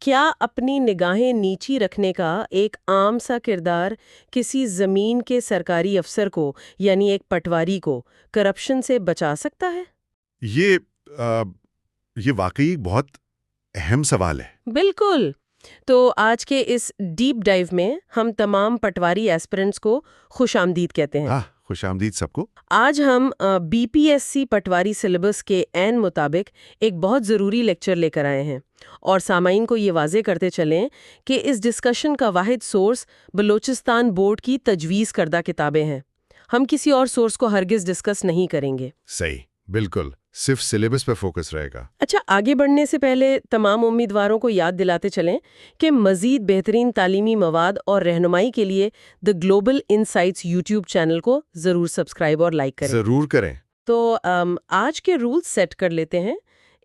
کیا اپنی نگاہیں نیچی رکھنے کا ایک عام سا کردار کسی زمین کے سرکاری افسر کو یعنی ایک پٹواری کو کرپشن سے بچا سکتا ہے؟ یہ یہ واقعی بہت اہم سوال ہے۔ بالکل۔ تو آج کے اس ڈیپ ڈائیو میں ہم تمام پٹواری ایسپرنٹس کو خوش آمدید کہتے ہیں۔ ہاں، خوش آمدید سب کو۔ آج ہم بی پی ایس سی پٹواری سلیبس کے عین مطابق ایک بہت ضروری لیکچر لے کر آئے ہیں، اور سامعین کو یہ واضح کرتے چلیں کہ اس ڈسکشن کا واحد سورس بلوچستان بورڈ کی تجویز کردہ کتابیں ہیں۔ ہم کسی اور سورس کو ہرگز ڈسکس نہیں کریں گے۔ صحیح، بالکل، صرف سلیبس پہ فوکس رہے گا۔ اچھا، آگے بڑھنے سے پہلے تمام امیدواروں کو یاد دلاتے چلیں کہ مزید بہترین تعلیمی مواد اور رہنمائی کے لیے دی گلوبل انسائٹس یوٹیوب چینل کو ضرور سبسکرائب اور لائک کریں۔ ضرور کریں۔ تو آج کے رولز سیٹ کر لیتے ہیں۔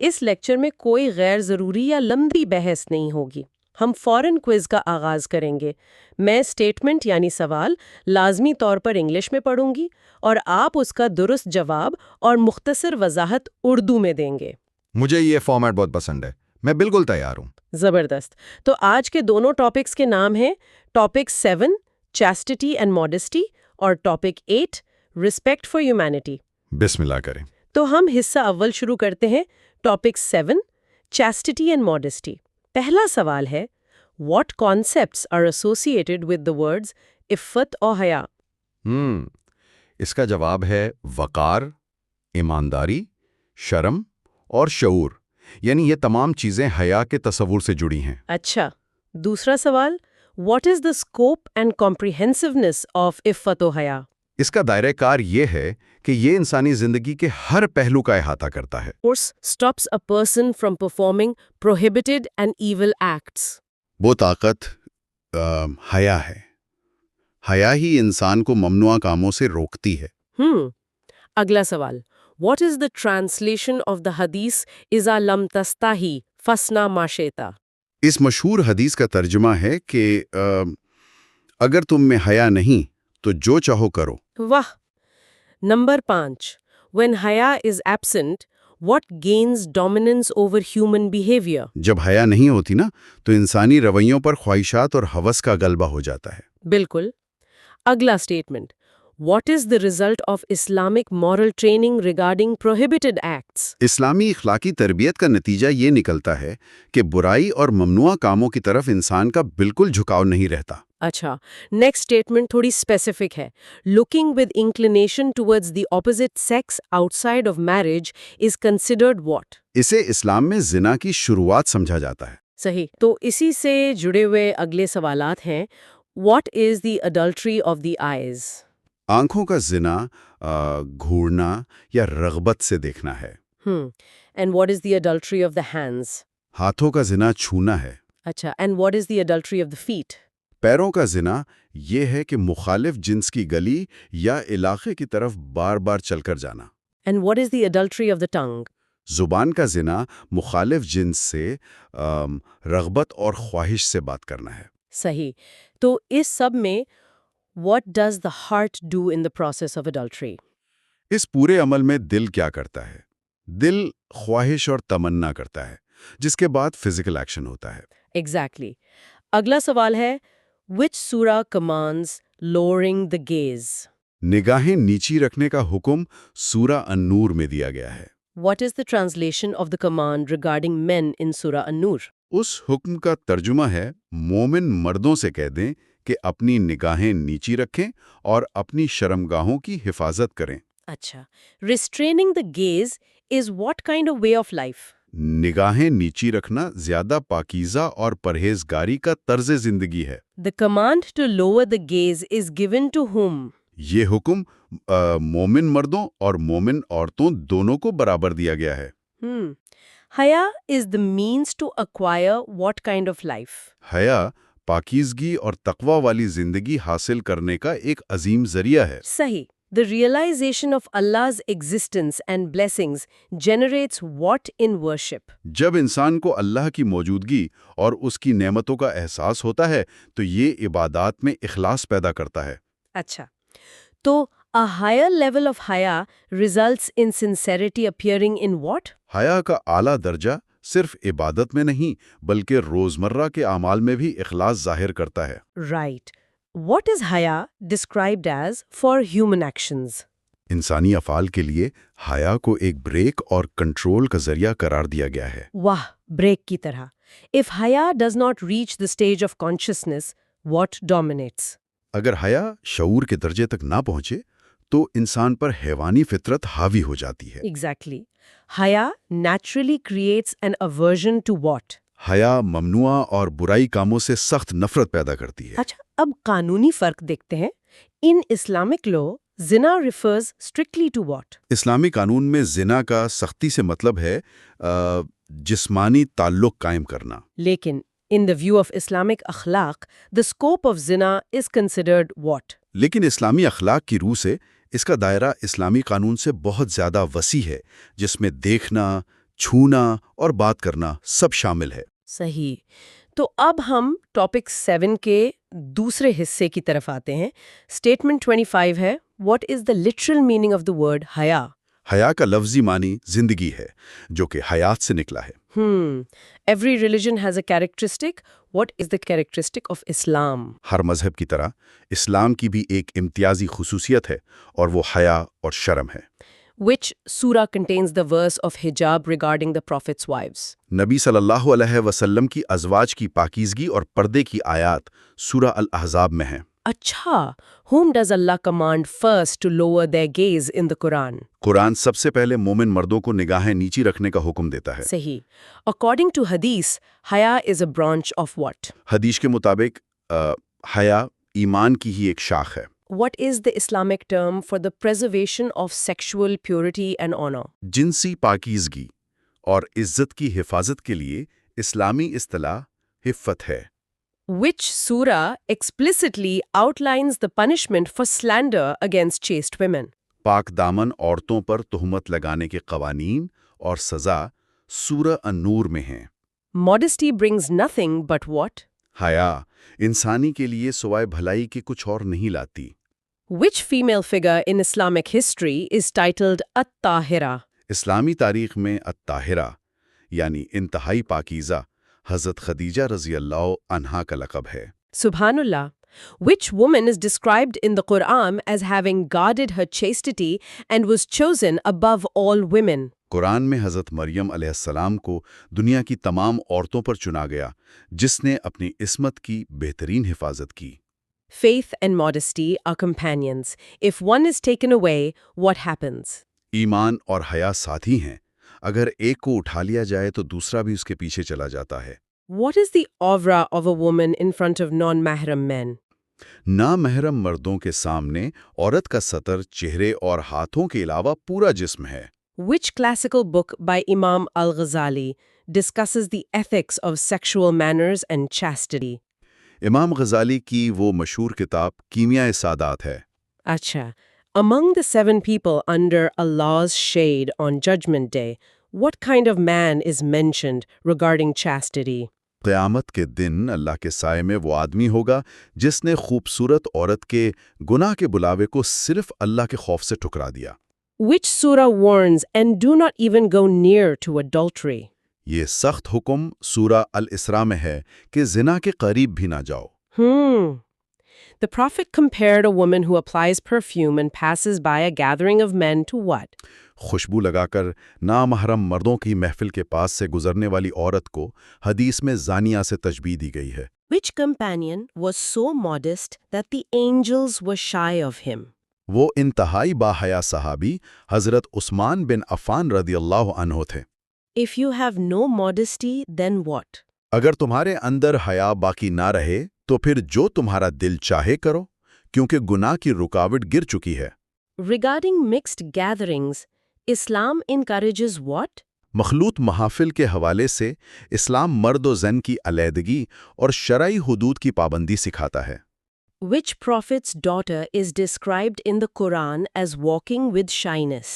اس لیکچر میں کوئی غیر ضروری یا لمبی بحث نہیں ہوگی۔ ہم فوراً کوئز کا آغاز کریں گے۔ میں سٹیٹمنٹ یعنی سوال لازمی طور پر انگلش میں پڑھوں گی اور آپ اس کا درست جواب اور مختصر وضاحت اردو میں دیں گے۔ مجھے یہ فارمیٹ بہت پسند ہے، میں بالکل تیار ہوں۔ زبردست۔ تو آج کے دونوں ٹاپکس کے نام ہیں ٹاپک 7 چیسٹٹی اینڈ ماڈسٹی اور ٹاپک 8 رسپیکٹ فار ہیومینٹی۔ بسم اللہ کریں۔ تو ہم حصہ اول شروع کرتے ہیں۔ Topic 7 chastity and modesty. پہلا سوال ہے what concepts are associated with the words عفت اور حیا؟ اس کا جواب ہے وقار، ایمانداری، شرم اور شعور، یعنی یہ تمام چیزیں حیا کے تصور سے جڑی ہیں۔ اچھا، دوسرا سوال what is the scope and comprehensiveness of عفت و حیا؟ اس کا دائرہ کار یہ ہے کہ یہ انسانی زندگی کے ہر پہلو کا احاطہ کرتا ہے۔ Force stops a person from performing prohibited and evil acts. وہ طاقت حیا ہے۔ حیا ہی انسان کو ممنوع کاموں سے روکتی ہے۔ اگلا سوال What is the translation of the hadith إِذَا لَمْ تَسْتَحِي فَاصْنَعْ مَا شِئْتَ؟ اس مشہور حدیث کا ترجمہ ہے کہ اگر تم میں حیا نہیں تو جو چاہو کرو۔ واہ۔ نمبر 5 When حیا is absent, what gains dominance over human behavior؟ جب حیا نہیں ہوتی نا تو انسانی رویوں پر خواہشات اور ہوس کا غلبہ ہو جاتا ہے۔ بالکل۔ اگلا statement What is the result of Islamic moral training regarding prohibited acts؟ اسلامی اخلاقی تربیت کا نتیجہ یہ نکلتا ہے کہ برائی اور ممنوع کاموں کی طرف انسان کا بالکل جھکاؤ نہیں رہتا۔ اچھا، نیکسٹ اسٹیٹمنٹ تھوڑی اسپیسیفک ہے۔ Looking with inclination towards the opposite sex outside of marriage is considered what؟ اسے اسلام میں زنا کی شروعات سمجھا جاتا ہے۔ صحیح۔ تو اسی سے جڑے ہوئے اگلے سوالات ہیں What is the adultery of the eyes؟ آنکھوں کا زنا گھورنا یا رغبت سے دیکھنا ہے۔ And what is the adultery of the hands؟ ہاتھوں کا زنا چھونا ہے۔ اچھا، and what is the adultery of the feet؟ پیروں کا زنا یہ ہے کہ مخالف جنس کی گلی یا علاقے کی طرف بار بار چل کر جانا۔ And what is the adultery of the tongue؟ زبان کا زنا مخالف جنس سے رغبت اور خواہش سے بات کرنا ہے۔ صحیح۔ تو اس سب میں what does the heart do in the process of adultery؟ اس پورے عمل میں دل کیا کرتا ہے؟ دل خواہش اور تمنا کرتا ہے، جس کے بعد فزیکل ایکشن ہوتا ہے۔ Exactly۔ اگلا سوال ہے which surah commands lowering the gaze؟ نگاہیں نیچی رکھنے کا حکم سورہ النور میں دیا گیا ہے۔ What is the translation of the command regarding men in Surah An-Nur؟ اس حکم کا ترجمہ ہے مومن مردوں سے کہہ دیں کہ اپنی نگاہیں نیچی رکھیں اور اپنی شرمگاہوں کی حفاظت کریں۔ اچھا، restraining the gaze is what kind of way of life؟ نگاہیں نیچی رکھنا زیادہ پاکیزہ اور پرہیزگاری کا طرز زندگی ہے۔ The command to lower the gaze is given to whom؟ یہ حکم مومن مردوں اور مومن عورتوں دونوں کو برابر دیا گیا ہے۔ حیا is the means to acquire what kind of life؟ حیا پاکیزگی اور تقوی والی زندگی حاصل کرنے کا ایک عظیم ذریعہ ہے۔ صحیح۔ The realization of Allah's existence and blessings generates what in worship؟ جب انسان کو اللہ کی موجودگی اور اس کی نعمتوں کا احساس ہوتا ہے تو یہ عبادات میں اخلاص پیدا کرتا ہے۔ اچھا، تو a higher level of حیا results in sincerity appearing in what؟ حیا کا اعلیٰ درجہ صرف عبادت میں نہیں بلکہ روزمرہ کے اعمال میں بھی اخلاص ظاہر کرتا ہے۔ Right. What is haya described as for human actions? انسانی افعال کے لیے حیا کو ایک بریک اور کنٹرول کا ذریعہ قرار دیا گیا ہے۔ واہ، بریک کی طرح۔ If haya does not reach the stage of consciousness, what dominates? اگر حیا شعور کے درجے تک نہ پہنچے تو انسان پر حیوانی فطرت حاوی ہو جاتی ہے۔ Exactly. Haya naturally creates an aversion to what? حیا ممنوعہ اور برائی کاموں سے سخت نفرت پیدا کرتی ہے۔ اچھا، اب قانونی فرق دیکھتے ہیں۔ In Islamic law, zina refers strictly to what? اسلامی قانون میں زنا کا سختی سے مطلب ہے جسمانی تعلق قائم کرنا۔ لیکن in the view of Islamic akhlaq, the scope of zina is considered what? لیکن اسلامی اخلاق کی روح سے اس کا دائرہ اسلامی قانون سے بہت زیادہ وسیع ہے، جس میں دیکھنا، چھونا اور بات کرنا سب شامل ہے۔ صحیح۔ تو اب ہم ٹاپک 7 کے دوسرے حصے کی طرف آتے ہیں۔ اسٹیٹمنٹ 25 ہے، what is the literal meaning of the word حیا؟ حیا کا لفظی معنی زندگی ہے، جو کہ حیات سے نکلا ہے۔ Every religion has a characteristic. What is the characteristic of Islam? ہر مذہب کی طرح اسلام کی بھی ایک امتیازی خصوصیت ہے، اور وہ حیا اور شرم ہے۔ Which surah contains the verse of hijab regarding the Prophet's wives? نبی صلی اللہ علیہ وسلم کی ازواج کی پاکیزگی اور پردے کی آیات سورہ الاحزاب میں ہیں۔ اچھا، whom does Allah command first to lower their gaze in the Quran? قرآن سب سے پہلے مومن مردوں کو نگاہیں نیچی رکھنے کا حکم دیتا ہے۔ صحیح۔ According to Hadith, haya is a branch of what? حدیث کے مطابق حیا ایمان کی ہی ایک شاخ ہے۔ What is the Islamic term for the preservation of sexual purity and honor? جنسی پاکیزگی اور عزت کی حفاظت کے لیے اسلامی اصطلاح حفت ہے۔ Which surah explicitly outlines the punishment for slander against chaste women? پاک دامن عورتوں پر تہمت لگانے کے قوانین اور سزا سورہ النور میں ہیں۔ Modesty brings nothing but what? حیا انسانی کے لیے سوائے بھلائی کے کچھ اور نہیں لاتی۔ Which female figure in Islamic history is titled At-Tahira? اسلامی تاریخ میں الطاہرہ یعنی انتہائی پاکیزہ حضرت خدیجہ رضی اللہ عنہا کا لقب ہے۔ Subhanallah. Which woman is described in the Quran as having guarded her chastity and was chosen above all women? قرآن میں حضرت مریم علیہ السلام کو دنیا کی تمام عورتوں پر چنا گیا، جس نے اپنی عصمت کی بہترین حفاظت کی۔ Faith and modesty are companions. If one is taken away, what happens? ایمان اور حیا ساتھی ہیں، اگر ایک کو اٹھا لیا جائے تو دوسرا بھی اس کے پیچھے چلا جاتا ہے۔ What is the aura of a woman in front of non-mahram men? نامحرم مردوں کے سامنے عورت کا سطر چہرے اور ہاتھوں کے علاوہ پورا جسم ہے۔ Which classical book by Imam al-Ghazali discusses the ethics of sexual manners and chastity? امام غزالی کی وہ مشہور کتاب کیمیائے سادات ہے۔ Acha. Among the 7 people under Allah's shade on Judgment Day, what kind of man is mentioned regarding chastity? قیامت کے دن اللہ کے سائے میں وہ آدمی ہوگا جس نے خوبصورت عورت کے گناہ کے بلاوے کو صرف اللہ کے خوف سے ٹھکرا دیا۔ Which surah warns and do not even go near to adultery? یہ سخت حکم سورہ الاسراء میں ہے کہ زنا کے قریب بھی نہ جاؤ۔ The Prophet compared a woman who applies perfume and passes by a gathering of men to what? خوشبو لگا کر نامحرم مردوں کی محفل کے پاس سے گزرنے والی عورت کو حدیث میں زانیہ سے تشبیہ دی گئی ہے۔ Which companion was so modest that the angels were shy of him? وہ انتہائی باحیا صحابی حضرت عثمان بن عفان رضی اللہ عنہ تھے۔ If you have no modesty, then what? اگر تمہارے اندر حیا باقی نہ رہے تو پھر جو تمہارا دل چاہے کرو، کیونکہ گناہ کی رکاوٹ گر چکی ہے۔ Regarding mixed gatherings, Islam encourages what? مخلوط محافل کے حوالے سے اسلام مرد و زن کی علیحدگی اور شرعی حدود کی پابندی سکھاتا ہے۔ Which prophet's daughter is described in the Quran as walking with shyness?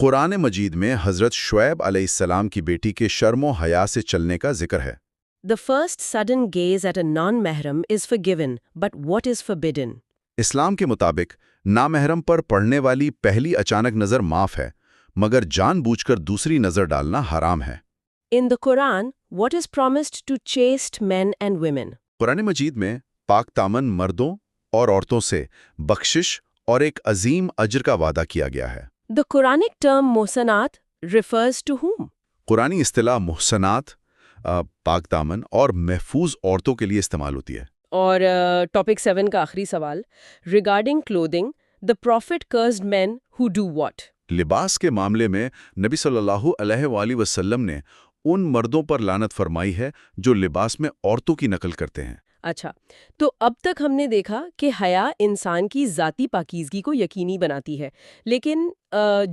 قرآن مجید میں حضرت شعیب علیہ السلام کی بیٹی کے شرم و حیا سے چلنے کا ذکر ہے۔ The first sudden gaze at a non-mahram is forgiven, but what is forbidden? اسلام کے مطابق نامحرم پر پڑنے والی پہلی اچانک نظر معاف ہے، مگر جان بوجھ کر دوسری نظر ڈالنا حرام ہے۔ In the Quran, what is promised to chaste men and women? قرآن مجید میں پاک دامن مردوں اور عورتوں سے بخشش اور ایک عظیم اجر کا وعدہ کیا گیا ہے۔ The Quranic term محسنات refers to whom? قرآنی اصطلاح محسنات پاک دامن اور محفوظ عورتوں کے لیے استعمال ہوتی ہے۔ اور ٹاپک 7 کا آخری سوال regarding clothing the prophet cursed men who do what? لباس کے معاملے میں نبی صلی اللہ علیہ وآلہ وسلم نے ان مردوں پر لعنت فرمائی ہے جو لباس میں عورتوں کی نقل کرتے ہیں۔ اچھا، تو اب تک ہم نے دیکھا کہ حیا انسان کی ذاتی پاکیزگی کو یقینی بناتی ہے، لیکن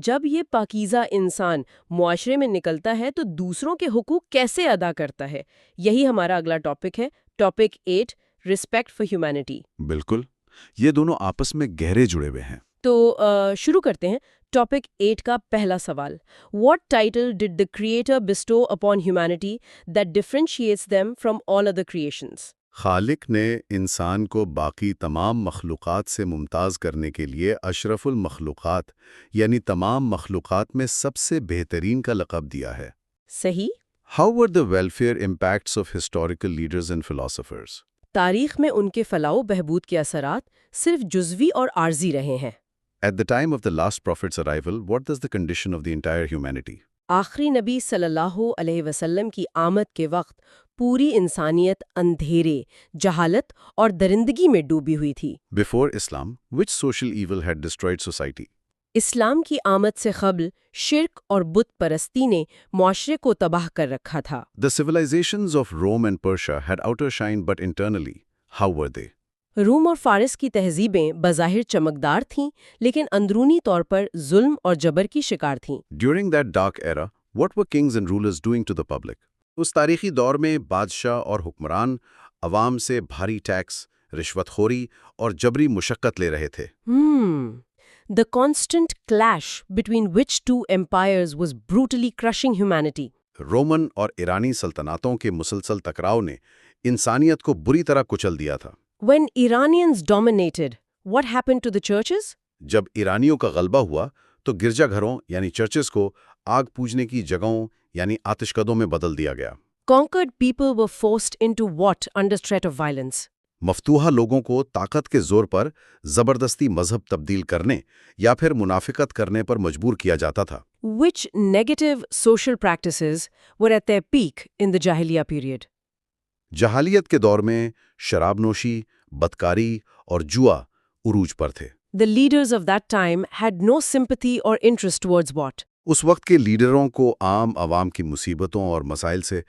جب یہ پاکیزہ انسان معاشرے میں نکلتا ہے تو دوسروں کے حقوق کیسے ادا کرتا ہے؟ یہی ہمارا اگلا ٹاپک ہے، ٹاپک 8 ریسپیکٹ فار ہیومینٹی۔ بالکل، یہ دونوں آپس میں گہرے جڑے ہوئے ہیں۔ تو شروع کرتے ہیں ٹاپک 8 کا پہلا سوال۔ What title did the creator bestow upon humanity that differentiates them from all other creations? خالق نے انسان کو باقی تمام مخلوقات سے ممتاز کرنے کے لیے اشرف المخلوقات یعنی تمام مخلوقات میں سب سے بہترین کا لقب دیا ہے۔ صحیح۔ How were the welfare impacts of historical leaders and philosophers? تاریخ میں ان کے فلاح و بہبود کے اثرات صرف جزوی اور عارضی رہے ہیں۔ At the time of the last prophet's arrival, what was the condition of the entire humanity? آخری نبی صلی اللہ علیہ وسلم کی آمد کے وقت پوری انسانیت اندھیرے، جہالت اور درندگی میں ڈوبی ہوئی تھی۔ Before Islam, which social evil had destroyed society? اسلام کی آمد سے قبل شرک اور بت پرستی نے معاشرے کو تباہ کر رکھا تھا۔ The civilizations of Rome and Persia had outer shine, but internally, how were they? روم اور فارس کی تہذیبیں بظاہر چمکدار تھیں لیکن اندرونی طور پر ظلم اور جبر کی شکار تھیں۔ During that dark era, what were kings and rulers doing to the public? اس تاریخی دور میں بادشاہ اور حکمران عوام سے بھاری ٹیکس، رشوت خوری اور جبری مشقت لے رہے تھے۔ The constant clash between which two empires was brutally crushing humanity. Roman اور ایرانی سلطنتوں کے مسلسل ٹکراؤ نے انسانیت کو بری طرح کچل دیا تھا۔ When Iranians dominated, what happened to the churches? جب ایرانیوں کا غلبہ ہوا تو گرجا گھروں یعنی چرچز کو آگ پوجنے کی جگہوں یعنی آتش کدوں میں بدل دیا گیا۔ Conquered people were forced into what under threat of violence? مفتوحہ لوگوں کو طاقت کے زور پر زبردستی مذہب تبدیل کرنے یا پھر منافقت کرنے پر مجبور کیا جاتا تھا۔ Which negative social practices were at their peak in the Jahiliyyah period? جہالیت کے دور میں شراب نوشی، بدکاری اور جوا عروج پر تھے۔ The leaders of that time had no sympathy or interest towards what? اس وقت کے لیڈروں کو عام عوام کی مصیبتوں اور مسائل سے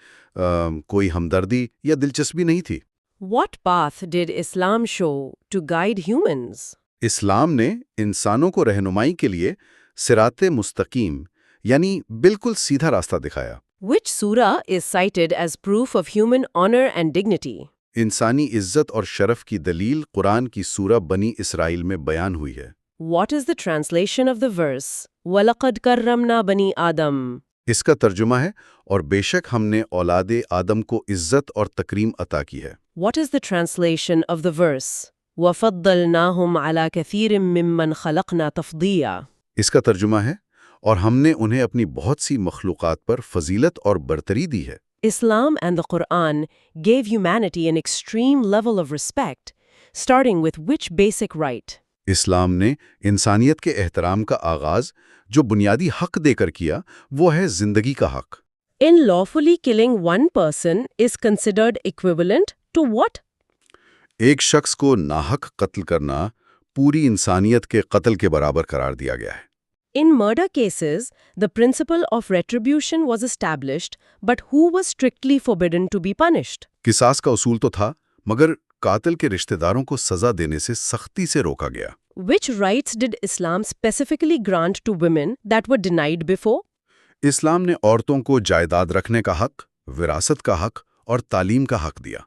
کوئی ہمدردی یا دلچسپی نہیں تھی۔ What path did Islam show to guide humans? اسلام نے انسانوں کو رہنمائی کے لیے صراط مستقیم یعنی بالکل سیدھا راستہ دکھایا۔ Which surah is cited as proof of human honor and dignity? انسانی عزت اور شرف کی دلیل قرآن کی سورہ بنی اسرائیل میں بیان ہوئی ہے۔ What is the translation of the verse? وَلَقَدْ كَرَّمْنَا بَنِي آدَمَ. اس کا ترجمہ ہے اور بے شک ہم نے اولاد آدم کو عزت اور تکریم عطا کی ہے۔ What is the translation of the verse? وَفَضَّلْنَاهُمْ عَلَى كَثِيرٍ مِّمَّنْ خَلَقْنَا تَفْضِيلًا. اس کا ترجمہ ہے اور ہم نے انہیں اپنی بہت سی مخلوقات پر فضیلت اور برتری دی ہے۔ Islam and the Quran gave humanity an extreme level of respect, starting with which basic right? اسلام نے انسانیت کے احترام کا آغاز جو بنیادی حق دے کر کیا وہ ہے زندگی کا حق۔ In lawfully killing one person is considered equivalent to what? ایک شخص کو ناحق قتل کرنا پوری انسانیت کے قتل کے برابر قرار دیا گیا ہے۔ In murder cases, the principle of retribution was established, but who was strictly forbidden to be punished? قصاص کا اصول تو تھا مگر قاتل کے رشتہ داروں کو سزا دینے سے سختی سے روکا گیا۔ Which rights did Islam specifically grant to women that were denied before? اسلام نے عورتوں کو جائیداد رکھنے کا حق، وراثت کا حق اور تعلیم کا حق دیا۔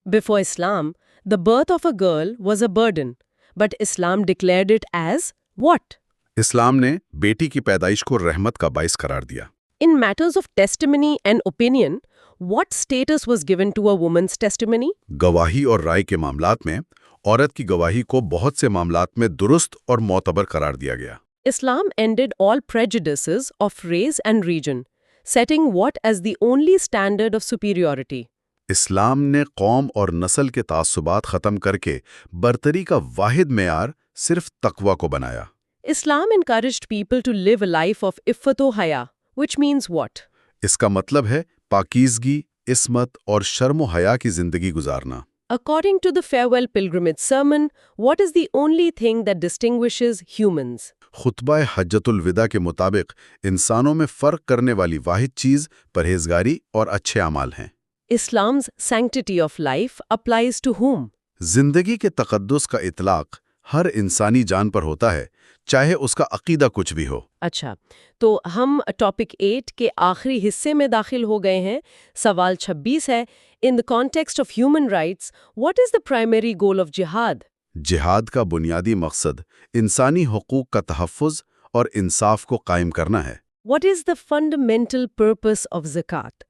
Before Islam, the birth of a girl was a burden, but Islam declared it as what? اسلام نے بیٹی کی پیدائش کو رحمت کا باعث قرار دیا۔ In matters of testimony and opinion, what status was given to a woman's testimony? گواہی اور رائے کے معاملات میں عورت کی گواہی کو بہت سے معاملات میں درست اور معتبر قرار دیا گیا۔ Islam ended all prejudices of race and region, setting what as the only standard of superiority. اسلام نے قوم اور نسل کے تعصبات ختم کر کے برتری کا واحد معیار صرف تقوی کو بنایا۔ Islam encouraged people to live a life of iffat o haya, which means what? اس کا مطلب ہے پاکیزگی، عصمت اور شرم و حیا کی زندگی گزارنا۔ According to the farewell pilgrimage sermon, what is the only thing that distinguishes humans? خطبہ حجۃ الوداع کے مطابق انسانوں میں فرق کرنے والی واحد چیز پرہیزگاری اور اچھے اعمال ہیں۔ Islam's sanctity of life applies to whom? زندگی کے تقدس کا اطلاق ہر انسانی جان پر ہوتا ہے، چاہے اس کا عقیدہ کچھ بھی ہو۔ اچھا، تو ہم ٹاپک 8 کے آخری حصے میں داخل ہو گئے ہیں۔ سوال 26 ہے، In the context of human rights, what is the primary goal of jihad? جہاد کا بنیادی مقصد انسانی حقوق کا تحفظ اور انصاف کو قائم کرنا ہے۔ What is the fundamental purpose of zakat?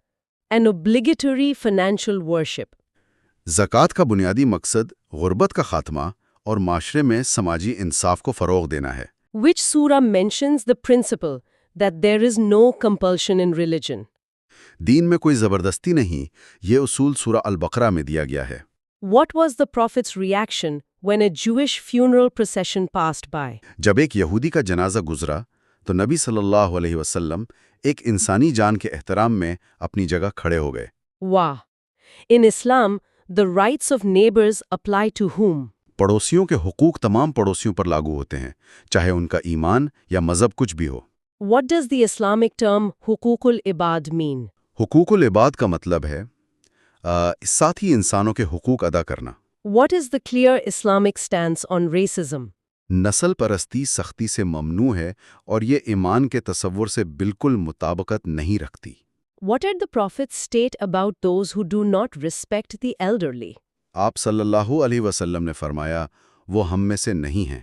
An obligatory financial worship. زکوٰۃ کا بنیادی مقصد غربت کا خاتمہ اور معاشرے میں سماجی انصاف کو فروغ دینا ہے۔ Which surah mentions the principle that there is no compulsion in religion? دین میں کوئی زبردستی نہیں، یہ اصول سورہ البقرہ میں دیا گیا ہے۔ What was the Prophet's reaction when a Jewish funeral procession passed by? جب ایک یہودی کا جنازہ گزرا تو نبی صلی اللہ علیہ وسلم ایک انسانی جان کے احترام میں اپنی جگہ کھڑے ہو گئے۔ Wow. In Islam, the rights of neighbors apply to whom? پڑوسیوں کے حقوق تمام پڑوسیوں پر لاگو ہوتے ہیں، چاہے ان کا ایمان یا مذہب کچھ بھی ہو۔ What does the Islamic term حقوق العباد mean? حقوق العباد کا مطلب ہے ساتھی انسانوں کے حقوق ادا کرنا۔ What is the clear Islamic stance on racism? نسل پرستی سختی سے ممنوع ہے اور یہ ایمان کے تصور سے بالکل مطابقت نہیں رکھتی۔ What did the Prophet state about those who do not respect the elderly? آپ صلی اللہ علیہ وسلم نے فرمایا وہ ہم میں سے نہیں ہیں۔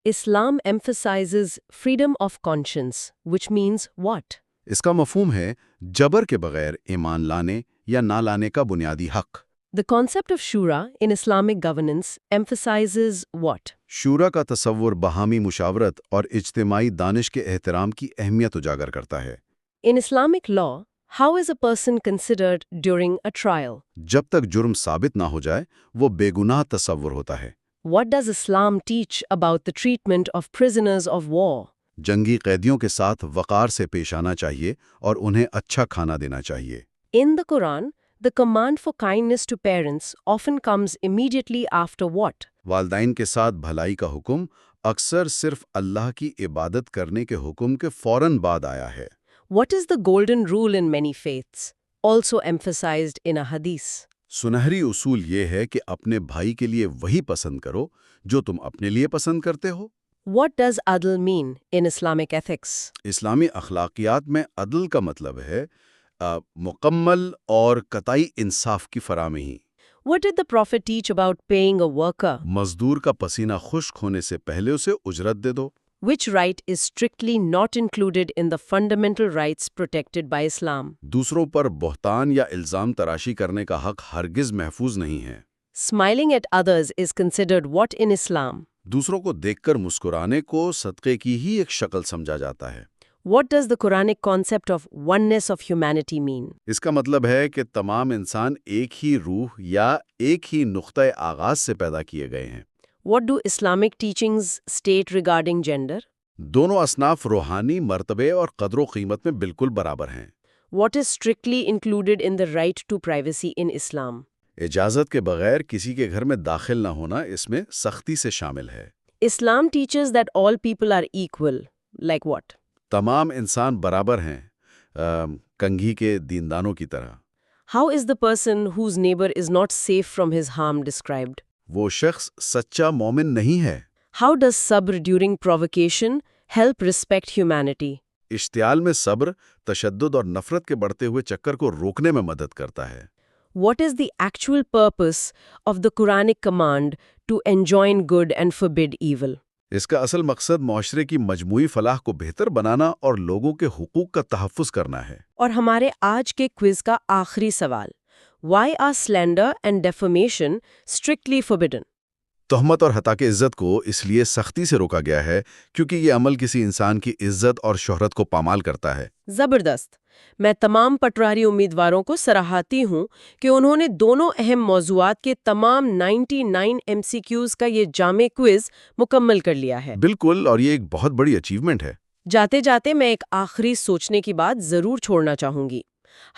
Islam emphasizes freedom of conscience, which means what? اس کا مفہوم ہے جبر کے بغیر ایمان لانے یا نہ لانے کا بنیادی حق۔ The concept of shura in Islamic governance emphasizes what? شورا کا تصور باہمی مشاورت اور اجتماعی دانش کے احترام کی اہمیت اجاگر کرتا ہے۔ In Islamic law, how is a person considered during a trial? جب تک جرم ثابت نہ ہو جائے وہ بے گناہ تصور ہوتا ہے۔ What does Islam teach about the treatment of prisoners of war? جنگی قیدیوں کے ساتھ وقار سے پیش آنا چاہیے اور انہیں اچھا کھانا دینا چاہیے۔ In the Quran, the command for kindness to parents often comes immediately after what? والدین کے ساتھ بھلائی کا حکم اکثر صرف اللہ کی عبادت کرنے کے حکم کے فوراً بعد آیا ہے۔ What is the golden rule in many faiths, also emphasized in a hadith? سنہری اصول یہ ہے کہ اپنے بھائی کے لیے وہی پسند کرو جو تم اپنے لیے پسند کرتے ہو۔ What does adl mean in Islamic ethics? اسلامی اخلاقیات میں عدل کا مطلب ہے مکمل اور قطعی انصاف کی فراہمی۔ What did the Prophet teach about paying a worker? مزدور کا پسینہ خشک ہونے سے پہلے اسے اجرت دے دو۔ Which right is strictly not included in the fundamental rights protected by Islam? دوسروں پر بہتان یا الزام تراشی کرنے کا حق ہرگز محفوظ نہیں ہے۔ Smiling at others is considered what in Islam? دوسروں کو دیکھ کر مسکرانے کو صدقے کی ہی ایک شکل سمجھا جاتا ہے۔ What does the Quranic concept of oneness of humanity mean? اس کا مطلب ہے کہ تمام انسان ایک ہی روح یا ایک ہی نقطۂ آغاز سے پیدا کیے گئے ہیں۔ What do Islamic teachings state regarding gender? دونوں اصناف روحانی مرتبے اور قدر و قیمت میں بالکل برابر ہیں۔ What is strictly included in the right to privacy in Islam? اجازت کے بغیر کسی کے گھر میں داخل نہ ہونا اس میں سختی سے شامل ہے۔ Islam teaches that all people are equal. Like what? تمام انسان برابر ہیں، کنگھی کے دیندانوں کی طرح۔ How is the person whose neighbor is not safe from his harm described? وہ شخص سچا مومن نہیں ہے۔ How does sabr during provocation help respect humanity? اشتعال میں صبر تشدد اور نفرت کے بڑھتے ہوئے چکر کو روکنے میں مدد کرتا ہے۔ What is the actual purpose of the Quranic command to enjoin good and forbid evil? اس کا اصل مقصد معاشرے کی مجموعی فلاح کو بہتر بنانا اور لوگوں کے حقوق کا تحفظ کرنا ہے۔ اور ہمارے آج کے کوئز کا آخری سوال، Why are slander and defamation strictly forbidden? تہمت اور ہتک عزت کو اس لیے سختی سے روکا گیا ہے کیونکہ یہ عمل کسی انسان کی عزت اور شہرت کو پامال کرتا ہے۔ زبردست۔ میں تمام پٹواری امیدواروں کو سراہتی ہوں کہ انہوں نے دونوں اہم موضوعات کے تمام 99 MCQs کا یہ جامع کوئز مکمل کر لیا ہے۔ بالکل، اور یہ ایک بہت بڑی اچیومنٹ ہے۔ جاتے جاتے میں ایک آخری سوچنے کی بات ضرور چھوڑنا چاہوں گی۔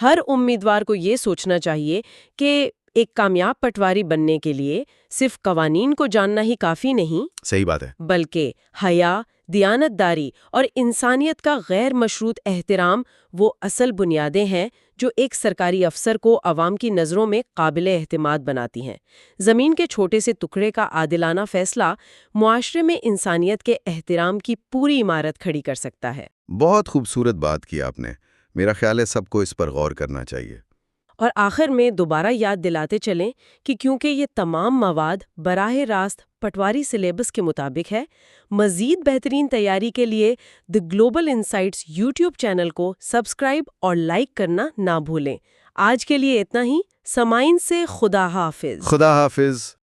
ہر امیدوار کو یہ سوچنا چاہیے کہ ایک کامیاب پٹواری بننے کے لیے صرف قوانین کو جاننا ہی کافی نہیں، صحیح بات ہے۔ بلکہ حیا، دیانتداری اور انسانیت کا غیر مشروط احترام وہ اصل بنیادیں ہیں جو ایک سرکاری افسر کو عوام کی نظروں میں قابل اعتماد بناتی ہیں۔ زمین کے چھوٹے سے ٹکڑے کا عادلانہ فیصلہ معاشرے میں انسانیت کے احترام کی پوری عمارت کھڑی کر سکتا ہے۔ بہت خوبصورت بات کی آپ نے۔ میرا خیال ہے سب کو اس پر غور کرنا چاہیے۔ اور آخر میں دوبارہ یاد دلاتے چلیں کہ کیونکہ یہ تمام مواد براہ راست پٹواری سلیبس کے مطابق ہے، مزید بہترین تیاری کے لیے دی گلوبل انسائٹس یوٹیوب چینل کو سبسکرائب اور لائک کرنا نہ بھولیں۔ آج کے لیے اتنا ہی۔ سامعین سے خدا حافظ۔ خدا حافظ۔